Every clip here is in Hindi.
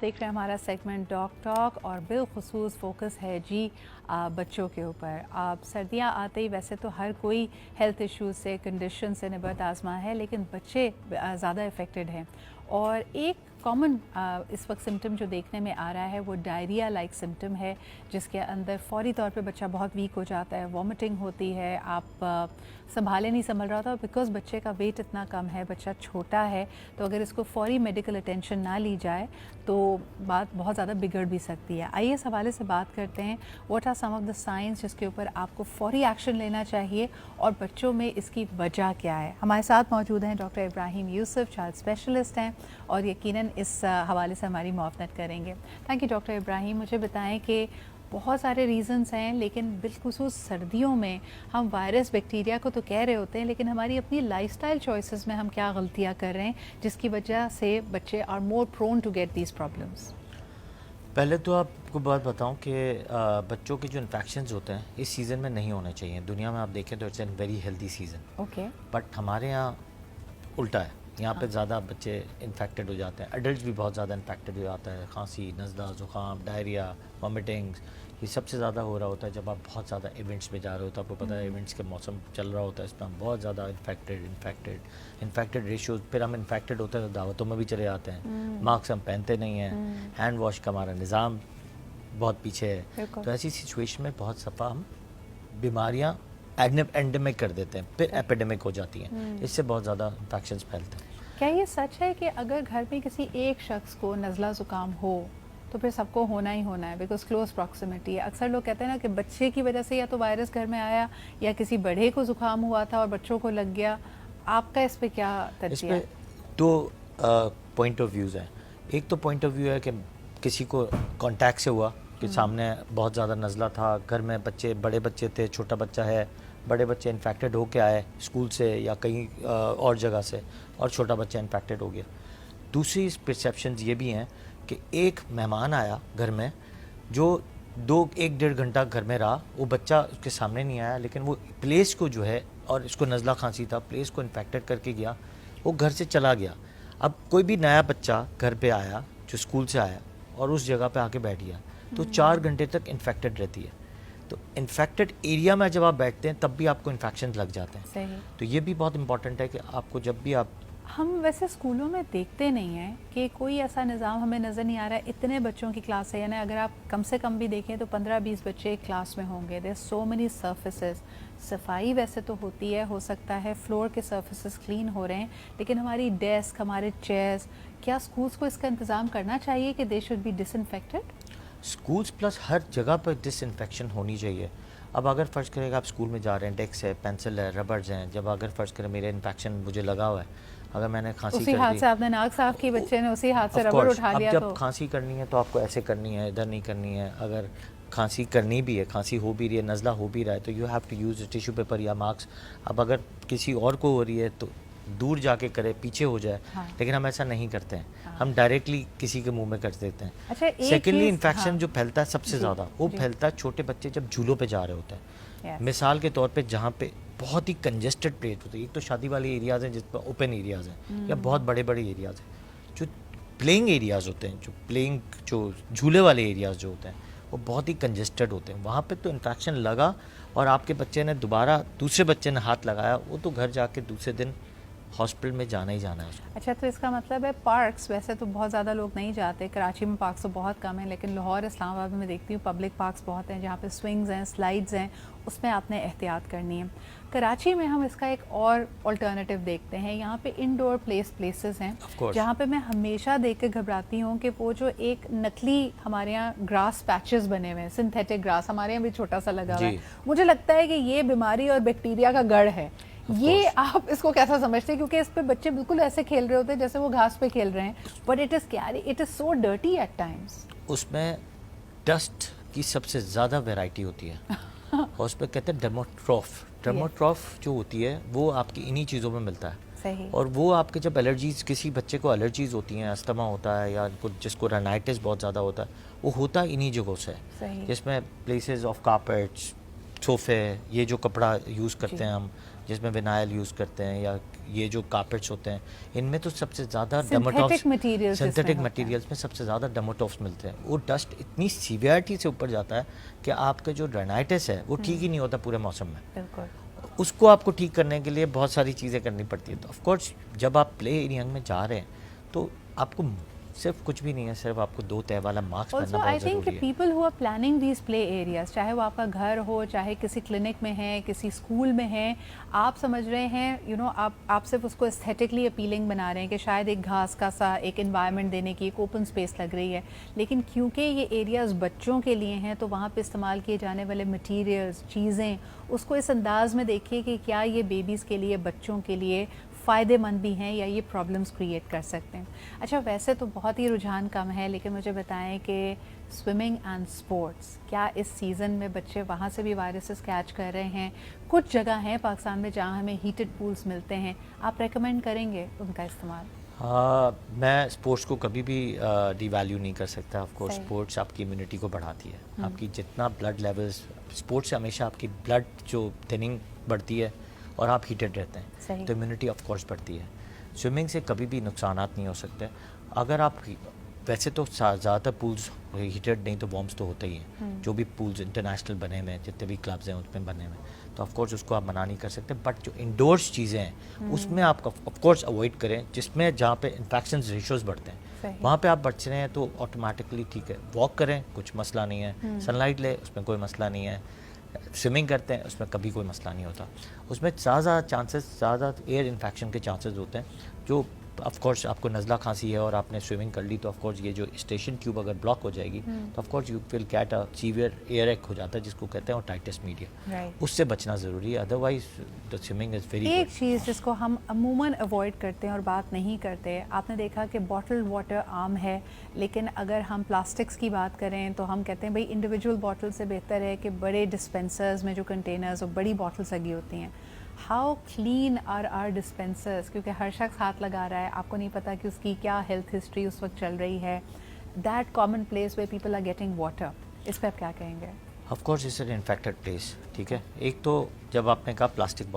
देख रहे हैं हमारा सेगमेंट डॉग टॉक और बिलखुसूस फोकस है जी बच्चों के ऊपर। आप सर्दियां आते ही वैसे तो हर कोई हेल्थ इश्यूज से कंडीशन से निबत आजमा है, लेकिन बच्चे ज़्यादा इफ़ेक्टेड हैं। और एक कॉमन इस वक्त सिम्टम जो देखने में आ रहा है वो डायरिया लाइक सिम्टम है, जिसके अंदर फौरी तौर पे बच्चा बहुत वीक हो जाता है, वॉमिटिंग होती है, आप संभाले नहीं संभल रहा था बिकॉज़ बच्चे का वेट इतना कम है, बच्चा छोटा है। तो अगर इसको फौरी मेडिकल अटेंशन ना ली जाए तो बात बहुत ज़्यादा बिगड़ भी सकती है। आइए इस हवाले से बात करते हैं, what are some of the science जिसके ऊपर आपको फौरी एक्शन लेना चाहिए और बच्चों में इसकी वजह क्या है। हमारे साथ मौजूद हैं doctor Ibrahim Yusuf, child specialist हैं और यकीनन इस हवाले से हमारी मुआवनत करेंगे। Thank you doctor Ibrahim. मुझे बताएं कि बहुत सारे रीज़न्स हैं, लेकिन बिलखुसूस सर्दियों में हम वायरस बैक्टीरिया को तो कह रहे होते हैं, लेकिन हमारी अपनी लाइफस्टाइल चॉइसेस में हम क्या गलतियां कर रहे हैं जिसकी वजह से बच्चे are more prone to get these problems. पहले तो आपको बात बताऊं कि बच्चों के जो इन्फेक्शंस होते हैं इस सीज़न में नहीं होने चाहिए। दुनिया में आप देखें तो it's an very healthy season. Okay. But हमारे यहाँ उल्टा है, यहाँ पे ज़्यादा बच्चे इन्फेक्टेड हो जाते हैं, एडल्ट भी बहुत ज़्यादा इन्फेक्टेड हो जाता है। खांसी, नज़ला, ज़ुकाम, डायरिया, वॉमिटिंग्स, ये सबसे ज़्यादा हो रहा होता है जब आप बहुत ज़्यादा इवेंट्स में जा रहे हो। तो आपको पता है इवेंट्स के मौसम चल रहा होता है, इसमें हम बहुत ज़्यादा इन्फेक्टेड रेशियोज, फिर हम इन्फेक्टेड होते हैं तो दावतों में भी चले जाते हैं, मास्क हम पहनते नहीं हैं, हैंड वॉश का हमारा निज़ाम बहुत पीछे है। तो ऐसी सिचुएशन में बहुत सफ़ा हम बीमारियाँ एंडेमिक कर देते हैं, फिर एपिडेमिक हो जाती हैं, इससे बहुत ज़्यादा इन्फेक्शंस फैलते हैं। क्या ये सच है कि अगर घर में किसी एक शख्स को नज़ला ज़ुकाम हो तो फिर सबको होना ही होना है बिकॉज क्लोज प्रॉक्सिमिटी है? अक्सर लोग कहते हैं ना कि बच्चे की वजह से या तो वायरस घर में आया या किसी बड़े को ज़ुकाम हुआ था और बच्चों को लग गया। आपका इस पे क्या तज्जिया है? इस पे दो पॉइंट ऑफ व्यूज़ हैं। एक तो पॉइंट ऑफ व्यू है कि किसी को कांटेक्ट से हुआ कि सामने बहुत ज़्यादा नज़ला था, घर में बच्चे, बड़े बच्चे थे, छोटा बच्चा है, बड़े बच्चे इन्फेक्टेड होके आए स्कूल से या कहीं और जगह से, और छोटा बच्चा इन्फेक्टेड हो गया। दूसरी परसेप्शन ये भी हैं कि एक मेहमान आया घर में जो 1-1.5 घंटा घर में रहा, वो बच्चा उसके सामने नहीं आया, लेकिन वो प्लेस को जो है, और इसको नज़ला खांसी था, प्लेस को इन्फेक्टेड करके गया, वो घर से चला गया। अब कोई भी नया बच्चा घर पे आया जो स्कूल से आया और उस जगह पे आके बैठ गया तो 4 घंटे तक इन्फेक्टेड रहती है। तो इन्फेक्टेड एरिया में जब आप बैठते हैं तब भी आपको इन्फेक्शन लग जाते हैं। सही। तो ये भी बहुत इंपॉर्टेंट है कि आपको जब भी आप, हम वैसे स्कूलों में देखते नहीं हैं कि कोई ऐसा निज़ाम हमें नज़र नहीं आ रहा है। इतने बच्चों की क्लास है, यानी अगर आप कम से कम भी देखें तो 15-20 बच्चे एक क्लास में होंगे। There so many surfaces. सफाई वैसे तो होती है, हो सकता है फ्लोर के सर्फेसेस क्लीन हो रहे हैं, लेकिन हमारी डेस्क, हमारे चेयर्स, क्या स्कूल्स को इसका इंतज़ाम करना चाहिए कि they should be disinfected? Schools plus हर जगह पर डिसइंफेक्शन होनी चाहिए। अब अगर फ़र्ज़ करें आप स्कूल में जा रहे हैं, डेस्क है, पेंसिल है, रबर्स हैं, जब अगर फ़र्ज़ करें मेरे इन्फेक्शन मुझे लगा हुआ है, अगर मैंने खांसी उसी कर हाथ दी, से आपने नाक साफ की, बच्चे ने उसी हाथ से of रबड़ course, उठा लिया। अब जब तो खांसी करनी है तो आपको ऐसे करनी है, इधर नहीं करनी है। अगर खांसी करनी भी है, खांसी हो भी रही है, नज़ला हो भी रहा है, तो you have to use tissue paper या मास्क। अब अगर किसी और को हो रही है तो दूर जाके करे, पीछे हो जाए। हाँ। लेकिन हम ऐसा नहीं करते हैं, हाँ। हम डायरेक्टली किसी के मुंह में कर देते हैं। अच्छा, एक सेकेंडली चीज़, इन्फेक्शन हाँ, जो फैलता है सबसे जी, ज़्यादा, वो जी। फैलता है छोटे बच्चे जब झूलों पे जा रहे होते हैं। Yes. मिसाल के तौर पे जहाँ पे बहुत ही कंजेस्टेड प्लेस होती है, एक तो शादी वाले एरियाज़ हैं जिस पर ओपन एरियाज़ हैं या बहुत बड़े बड़े एरियाज़ हैं। जो प्लेइंग एरियाज़ होते हैं, जो झूले वाले एरियाज़ जो होते हैं, वो बहुत ही कंजेस्टेड होते हैं। वहाँ पे तो इन्फेक्शन लगा और आपके बच्चे ने दोबारा दूसरे बच्चे ने हाथ लगाया, वो तो घर जाके दूसरे दिन हॉस्पिटल में जाना ही जाना है उसको। अच्छा, तो इसका मतलब है पार्क्स, वैसे तो बहुत ज़्यादा लोग नहीं जाते, कराची में पार्क्स तो बहुत कम है, लेकिन लाहौर, इस्लामाबाद में देखती हूँ पब्लिक पार्क्स बहुत हैं जहाँ पे स्विंग्स हैं, स्लाइड्स हैं, उसमें आपने एहतियात करनी है। कराची में हम इसका एक और अल्टरनेटिव देखते हैं, यहाँ पे इंडोर प्लेसेस हैं जहाँ पे मैं हमेशा देख के घबराती हूँ कि वो जो एक नकली हमारे यहाँ ग्रास पैचेस बने हुए हैं, सिंथेटिक ग्रास, हमारे यहाँ भी छोटा सा लगा हुआ है, मुझे लगता है कि ये बीमारी और बैक्टीरिया का गढ़ है। ये आप इसको कैसा समझते हैं? क्योंकि इस पे बच्चे बिल्कुल ऐसे खेल रहे होते हैं जैसे वो घास पे खेल रहे हैं, but it is so dirty at times. उसमें डस्ट की सबसे ज़्यादा वैरायटी होती है और उस पर कहते हैं डर्मोट्रॉफ जो होती है वो आपकी इन्हीं चीज़ों में मिलता है। सही। और वो आपके जब एलर्जीज, किसी बच्चे को एलर्जीज होती हैं, अस्थमा होता है या जिसको राइनाइटिस बहुत ज़्यादा होता है, वो होता इन्हीं जगहों से, जिसमें प्लेसेस ऑफ कारपेट्स, सोफे, ये जो कपड़ा यूज़ करते हैं हम, जिसमें विनाइल यूज़ करते हैं ये जो कारपेट्स होते हैं, इनमें तो सबसे ज़्यादा Synthetic materials इसमें सिंथेटिक होते हैं। मटेरियल्स में सबसे ज़्यादा डर्मेटोफ्स मिलते हैं। वो डस्ट इतनी सीवियरिटी से ऊपर जाता है कि आपका जो राइनाइटिस है वो ठीक ही नहीं होता पूरे मौसम में। बिल्कुल। उसको आपको ठीक करने के लिए बहुत सारी चीज़ें करनी पड़ती है। तो ऑफ कोर्स जब आप प्ले एरिया में जा रहे हैं तो आपको सिर्फ कुछ भी नहीं है, सिर्फ आपको 2 तह वाला मास्क पहनना ऑल्सो आई बहुत थिंक ज़रूरी है। People who are planning these play areas, चाहे वो आपका घर हो, चाहे किसी क्लिनिक में है, किसी स्कूल में है, आप समझ रहे हैं आप सिर्फ उसको एस्थेटिकली अपीलिंग बना रहे हैं कि शायद एक घास का सा एक इन्वायरमेंट देने की एक ओपन स्पेस लग रही है, लेकिन क्योंकि ये एरियाज बच्चों के लिए हैं तो वहाँ पे इस्तेमाल किए जाने वाले मटीरियल्स, चीज़ें, उसको इस अंदाज में देखिए कि क्या ये बेबीज़ के लिए, बच्चों के लिए फ़ायदेमंद भी हैं या ये प्रॉब्लम्स क्रिएट कर सकते हैं। अच्छा, वैसे तो बहुत ही रुझान कम है, लेकिन मुझे बताएं कि स्विमिंग एंड स्पोर्ट्स, क्या इस सीज़न में बच्चे वहाँ से भी वायरसेस कैच कर रहे हैं? कुछ जगह हैं पाकिस्तान में जहाँ हमें हीटेड पूल्स मिलते हैं, आप रेकमेंड करेंगे उनका इस्तेमाल? मैं स्पोर्ट्स को कभी भी डिवैल्यू नहीं कर सकता। ऑफ कोर्स सही। स्पोर्ट्स आपकी इम्यूनिटी को बढ़ाती है, आपकी जितना ब्लड लेवल्स, स्पोर्ट्स से हमेशा आपकी ब्लड जो थिनिंग बढ़ती है और आप हीटेड रहते हैं, सही। तो इम्यूनिटी ऑफ कोर्स बढ़ती है। स्विमिंग से कभी भी नुकसानात नहीं हो सकते। अगर आप वैसे तो ज़्यादातर पूल्स हीटेड नहीं तो वार्म्स तो होते ही हैं, जो भी पूल्स इंटरनेशनल बने हुए हैं, जितने भी क्लब्स हैं उसमें बने हुए हैं, तो ऑफ कोर्स उसको आप मना नहीं कर सकते। बट जो इंडोर्स चीज़ें हैं उसमें आप ऑफ कोर्स अवॉइड करें, जिसमें जहाँ पे इन्फेक्शन रेशियोज़ बढ़ते हैं वहाँ पे आप बच रहे हैं तो ऑटोमेटिकली ठीक है। वॉक करें, कुछ मसला नहीं है। सनलाइट ले, उसमें कोई मसला नहीं है। स्विमिंग करते हैं, उसमें कभी कोई मसला नहीं होता। उसमें ज़्यादा चांसेस, ज़्यादा एयर इन्फेक्शन के चांसेस होते हैं। जो ऑफ कोर्स आपको नज़ला खांसी है और आपने स्विमिंग कर ली तो ऑफ कोर्स ये जो स्टेशन ट्यूब अगर ब्लॉक हो जाएगी तो of course you will get a severe air एक हो जाता है, जिसको कहते हैं ओटाइटिस मीडिया। उससे बचना ज़रूरी है, otherwise the swimming is very एक चीज़ जिसको हम अमूमन अवॉइड करते हैं और बात नहीं करते, आपने देखा कि बॉटल वाटर आम है, लेकिन अगर हम प्लास्टिक्स की बात करें तो हम कहते हैं भाई इंडिविजुअल बॉटल से बेहतर है कि बड़े डिस्पेंसर्स में जो कंटेनर्स और बड़ी बॉटल्स लगी होती हैं। How clean are our dispensers? क्योंकि हर शख्स हाथ लगा रहा है, आपको नहीं पता कि उसकी क्या हेल्थ हिस्ट्री उस वक्त चल रही है। That common place way people are getting water, इस पर आप क्या कहेंगे? Of course it's an infected place, ठीक है। एक तो जब आपने कहा प्लास्टिक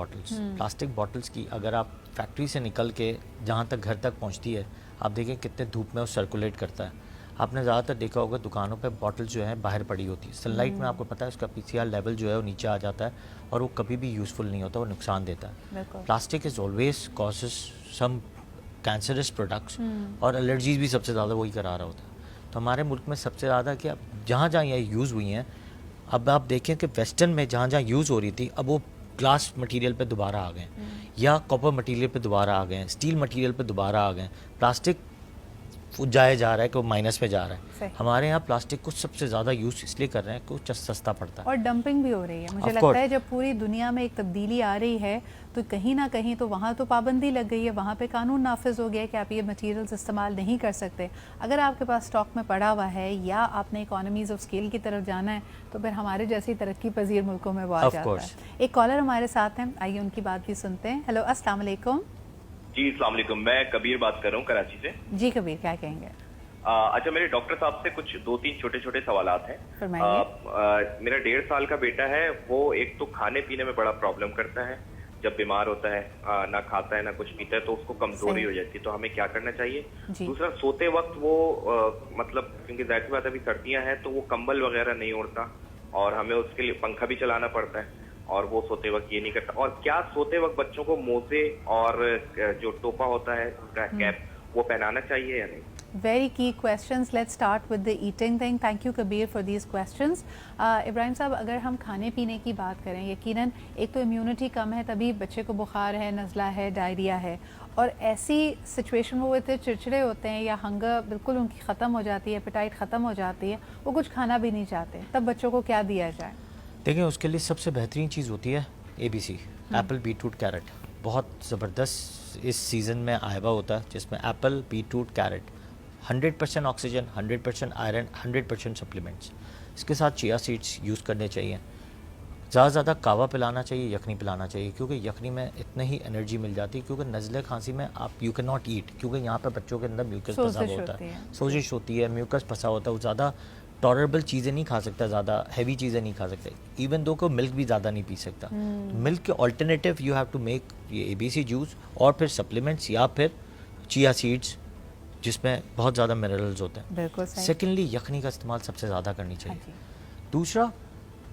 बॉटल्स की अगर आप फैक्ट्री से निकल के जहाँ तक घर तक पहुँचती है, आप देखें कितने धूप में वो सर्कुलेट करता है। आपने ज़्यादातर देखा होगा दुकानों पे बॉटल्स जो है बाहर पड़ी होती है। सनलाइट में आपको पता है उसका पीसीआर लेवल जो है वो नीचे आ जाता है और वो कभी भी यूज़फुल नहीं होता, वो नुकसान देता है। Plastic is always causes some cancerous products और एलर्जीज भी सबसे ज़्यादा वही करा रहा होता है। तो हमारे मुल्क में सबसे ज़्यादा कि अब जहाँ जहाँ ये यूज़ हुई हैं, अब आप देखें कि वेस्टर्न में जहाँ जहाँ यूज़ हो रही थी अब वो ग्लास मटेरियल पे दोबारा आ गए या कॉपर मटेरियल पे दोबारा आ गए, स्टील मटेरियल पे दोबारा आ गए। प्लास्टिक जाया जा रहा है कि वो माइनस में जा रहा है। हमारे यहाँ प्लास्टिक को सबसे ज़्यादा यूज़ इसलिए कर रहे हैं कि सस्ता पड़ता है और डंपिंग भी हो रही है। मुझे लगता है जब पूरी दुनिया में एक तब्दीली आ रही है तो कहीं ना कहीं तो वहाँ तो पाबंदी लग गई है, वहाँ पे कानून नाफिज हो गया है कि आप ये मटेरियल्स इस्तेमाल नहीं कर सकते। अगर आपके पास स्टॉक में पड़ा हुआ है या आपने इकोनॉमीज ऑफ स्केल की तरफ जाना है तो फिर हमारे जैसी तरक्की पजीर मुल्कों में वो आ जाता है। एक कॉलर हमारे साथ हैं, आइए उनकी बात भी सुनते हैं। हेलो, अस्सलाम वालेकुम। जी अस्सलाम वालेकुम, मैं कबीर बात कर रहा हूँ कराची से। जी कबीर, क्या कहेंगे? अच्छा, मेरे डॉक्टर साहब से कुछ 2-3 छोटे-छोटे सवालात हैं। मेरा 1.5 साल का बेटा है, वो एक तो खाने पीने में बड़ा प्रॉब्लम करता है, जब बीमार होता है ना खाता है ना कुछ पीता है, तो उसको कमजोरी हो जाती है। तो हमें क्या करना चाहिए? दूसरा, सोते वक्त वो मतलब क्योंकि जाहिर सी बात अभी सर्दियां हैं तो वो कंबल वगैरह नहीं ओढ़ता और हमें उसके लिए पंखा भी चलाना पड़ता है और वो सोते वक्त ये नहीं करता। और क्या सोते वक्त बच्चों को मोजे और जो टोपा होता है उसका कैप वो पहनाना चाहिए या नहीं? Very key questions. Let's start with the eating thing. Thank you Kabir for these questions. Ibrahim साहब, अगर हम खाने पीने की बात करें, यकीनन एक तो इम्यूनिटी कम है तभी बच्चे को बुखार है, नज़ला है, डायरिया है, और ऐसी सिचुएशन में वो इतने चिड़चिड़े होते हैं या हंगर बिल्कुल उनकी ख़त्म हो जाती है, एपेटाइट ख़त्म हो जाती है, वो कुछ खाना भी नहीं चाहते, तब बच्चों को क्या दिया जाए? देखिए, उसके लिए सबसे बेहतरीन चीज़ होती है ABC, एप्पल, बीटरूट, कैरेट। बहुत ज़बरदस्त इस सीज़न में आया हुआ होता है जिसमें apple, beetroot, carrot 100% oxygen, 100% iron, 100% supplements. इसके साथ चिया सीड्स यूज़ करने चाहिए। ज़्यादा कावा पिलाना चाहिए, यखनी पिलाना चाहिए, क्योंकि यखनी में इतनी ही एनर्जी मिल जाती है। क्योंकि नज़ले खांसी में आप यू कैन नॉट ईट, क्योंकि यहाँ पर बच्चों के अंदर म्यूकस फंसा होता है, सोजिश होती है, म्यूकस फंसा होता है, वो ज़्यादा टॉलरेबल चीज़ें नहीं खा सकता, ज़्यादा हैवी चीज़ें नहीं खा सकता, इवन दो को मिल्क भी ज़्यादा नहीं पी सकता। मिल्क के alternative you have to make ये ABC जूस और फिर सप्लीमेंट्स या फिर चिया सीड्स जिसमें बहुत ज़्यादा मिनरल्स होते हैं। बिल्कुल सही। सेकेंडली यखनी का इस्तेमाल सबसे ज़्यादा करनी चाहिए। हाँ जी। दूसरा,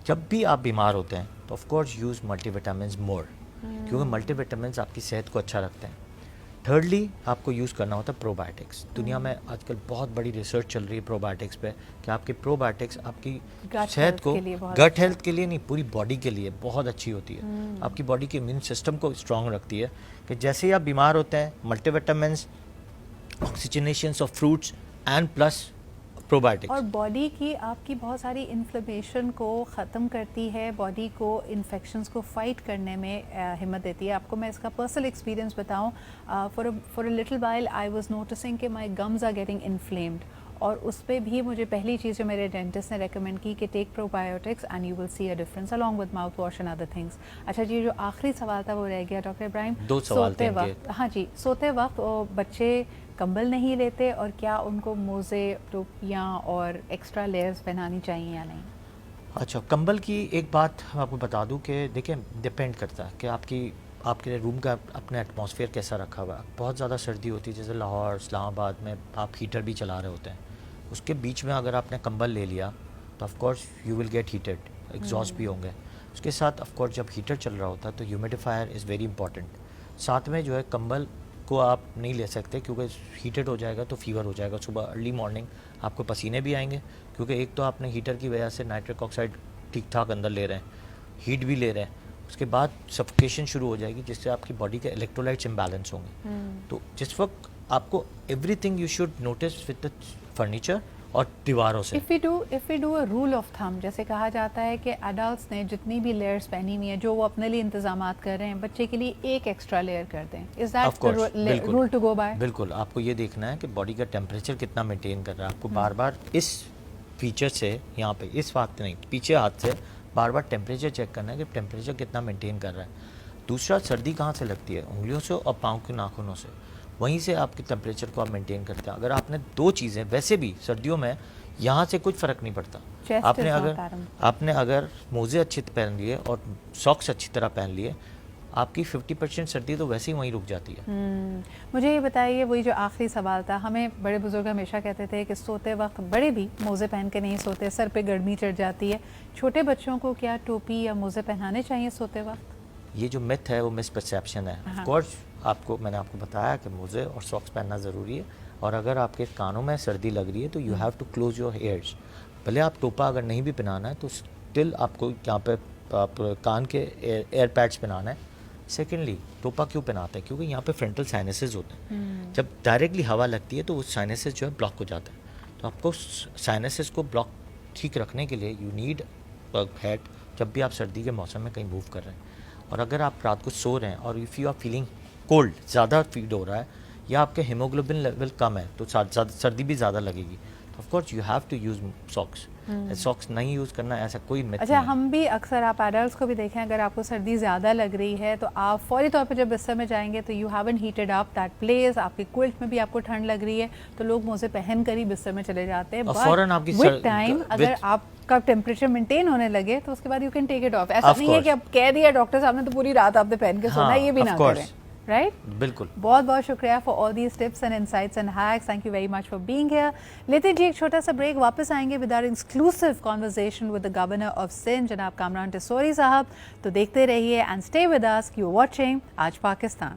जब भी आप बीमार होते हैं तो ऑफ कोर्स यूज़ मल्टीविटामिन्स मोर, क्योंकि मल्टीविटामिन्स आपकी सेहत को अच्छा रखते हैं। थर्डली आपको यूज़ करना होता है प्रोबायोटिक्स। दुनिया में आजकल बहुत बड़ी रिसर्च चल रही है प्रोबायोटिक्स पे कि आपके प्रोबायोटिक्स आपकी सेहत को, गट हेल्थ के लिए नहीं, पूरी बॉडी के लिए बहुत अच्छी होती है। आपकी बॉडी के इम्यून सिस्टम को स्ट्रॉन्ग रखती है कि जैसे ही आप बीमार होते हैं multivitamins, oxygenations of fruits and plus probiotics. और बॉडी की आपकी बहुत सारी इन्फ्लेमेशन को ख़त्म करती है, बॉडी को इन्फेक्शंस को फाइट करने में हिम्मत देती है। आपको मैं इसका पर्सनल एक्सपीरियंस बताऊं, for a little while I was noticing कि my gums are getting inflamed, और उस पर भी मुझे पहली चीज़ जो मेरे डेंटिस्ट ने रेकमेंड की कि take probiotics and you will see a difference along with mouthwash and other things. अच्छा जी, जो आखिरी सवाल था वो रह गया डॉक्टर इब्राहिम। दो सवाल थे वक्त, हाँ जी, सोते वक्त बच्चे कंबल नहीं लेते, और क्या उनको मोज़े, टोपियाँ और एक्स्ट्रा लेयर्स पहनानी चाहिए या नहीं? अच्छा, कंबल की एक बात आपको बता दूं कि देखिए डिपेंड करता है कि आपके रूम का अपना एटमॉस्फेयर कैसा रखा हुआ है। बहुत ज़्यादा सर्दी होती है, जैसे लाहौर, इस्लामाबाद में आप हीटर भी चला रहे होते हैं, उसके बीच में अगर आपने कंबल ले लिया तो of course you will get heated, exhaust भी होंगे। उसके साथ ऑफ कोर्स जब हीटर चल रहा होता है तो ह्यूमिडिफायर इज़ वेरी इंपॉर्टेंट। साथ में जो है कंबल को आप नहीं ले सकते, क्योंकि हीटेड हो जाएगा तो फीवर हो जाएगा। सुबह अर्ली मॉर्निंग आपको पसीने भी आएंगे, क्योंकि एक तो आपने हीटर की वजह से नाइट्रिक ऑक्साइड ठीक ठाक अंदर ले रहे हैं, हीट भी ले रहे हैं, उसके बाद सफोकेशन शुरू हो जाएगी जिससे आपकी बॉडी के इलेक्ट्रोलाइट्स इम्बैलेंस होंगे। तो जिस वक्त आपको everything you should notice with the furniture और दीवारों से। If we do a rule of thumb, जैसे कहा जाता है कि एडल्ट्स ने जितनी भी लेयर्स पहनी हुई है, जो वो अपने लिए इंतजामात कर रहे हैं, बच्चे के लिए एक एक्स्ट्रा लेयर कर दें। Is that the rule to go by? बिल्कुल, आपको ये देखना है कि बॉडी का टेम्परेचर कितना मेंटेन कर रहा है। आपको बार बार इस फीचर से, यहाँ पे इस हाथ नहीं, पीछे हाथ से बार बार टेम्परेचर चेक करना है कि टेम्परेचर कितना मेंटेन कर रहा है। दूसरा, सर्दी कहाँ से लगती है? उंगलियों से और पाँव के नाखूनों से, वहीं से आपके टेम्परेचर को आप मेंटेन करते हैं। अगर आपने दो चीज़ें, वैसे भी सर्दियों में यहाँ से कुछ फ़र्क नहीं पड़ता। आपने अगर मोज़े अच्छे पहन लिए और सॉक्स अच्छी तरह पहन लिए, आपकी 50% सर्दी तो वैसे ही वहीं रुक जाती है। मुझे ये बताइए, वही जो आखिरी सवाल था, हमें बड़े बुजुर्ग हमेशा कहते थे कि सोते वक्त बड़े भी मोज़े पहन के नहीं सोते, सर पे गर्मी चढ़ जाती है। छोटे बच्चों को क्या टोपी या मोज़े पहनाने चाहिए सोते वक्त? ये जो मिथ है वो मिसपरसेप्शन है। ऑफ कोर्स मैंने आपको बताया कि मोज़े और सॉक्स पहनना ज़रूरी है, और अगर आपके कानों में सर्दी लग रही है तो you have to close your ears. भले आप टोपा अगर नहीं भी पहनाना है तो स्टिल आपको यहाँ पे आप कान के एयर पैड्स पहनाना है। सेकेंडली, टोपा क्यों पहनाते हैं? क्योंकि यहाँ पे फ्रंटल साइनसेस होते हैं। जब डायरेक्टली हवा लगती है तो वो साइनसेस जो है ब्लॉक हो जाता है। तो आपको साइनसेस को ब्लॉक ठीक रखने के लिए यू नीड हैट, जब भी आप सर्दी के मौसम में कहीं मूव कर रहे हैं। और अगर आप रात को सो रहे हैं और if you are feeling cold, ज़्यादा फील हो रहा है, या आपके हीमोग्लोबिन लेवल कम है, तो सर्दी भी ज़्यादा लगेगी। तो of course you have to use socks. Socks नहीं यूज़ करना ऐसा कोई मिथ अच्छा, नहीं है। हम भी अक्सर, आप एडल्ट्स को भी देखें, अगर आपको सर्दी ज़्यादा लग रही है तो आप फौरी तौर पे जब बिस्तर में जाएंगे तो you haven't heated up that place, आपके क्विल्ट में भी आपको ठंड लग रही है तो लोग मोज़े पहन कर ही बिस्तर में चले जाते हैं। फौरन आपकी विद टाइम अगर आपका टेम्परेचर मेंटेन होने लगे तो उसके बाद you can take it off. ऐसा नहीं है कि अब कह दिया डॉक्टर साहब ने तो पूरी रात आपने पहन के सोना, ये भी ना करें, राइट? बिल्कुल। बहुत बहुत शुक्रिया for all these tips and insights and hacks. Thank you very much for being here. लेते जी एक छोटा सा ब्रेक, वापस आएंगे with our exclusive conversation with the governor of Sindh जनाब कामरान टिसोरी साहब। तो देखते रहिए and stay with us. You are watching Aaj Pakistan.